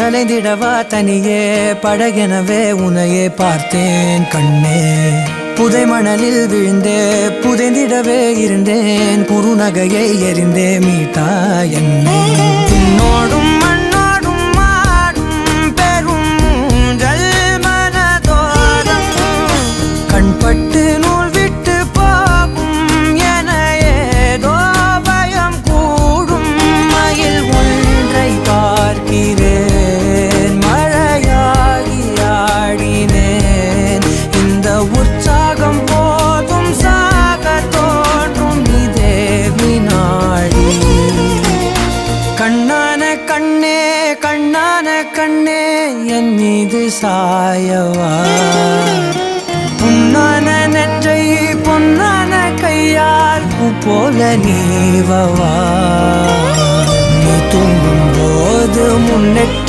அலைந்திடவா தனியே படகெனவே உனையே பார்த்தேன் கண்ணே. புதை மணலில் விழுந்தே புதைந்திடவே இருந்தேன் குறுநகையை எறிந்தே மீட்டா என்னை. உன்னோடும் மண்ணோடும் மாடும் பெரும் ஊஞ்சல் மனதோரம் கண்பட்டு நூல் விட்டு போகும் என ஏதோ பயம் கூடும். மயில் ஒன்றை பார்க்கிறேன் மழையாகி ஆடினேன். இந்த உற்சாகம் போதும் சாக தோன்றும் இதே வினாடி. கண்ணான கண்ணே கண்ணான கண்ணே என் மீது சாயவா. பொன்னான நெற்றை பொன்னான கையால் பூ போல நீவவா. நீ தூங்கும் போது முன்னெட்டு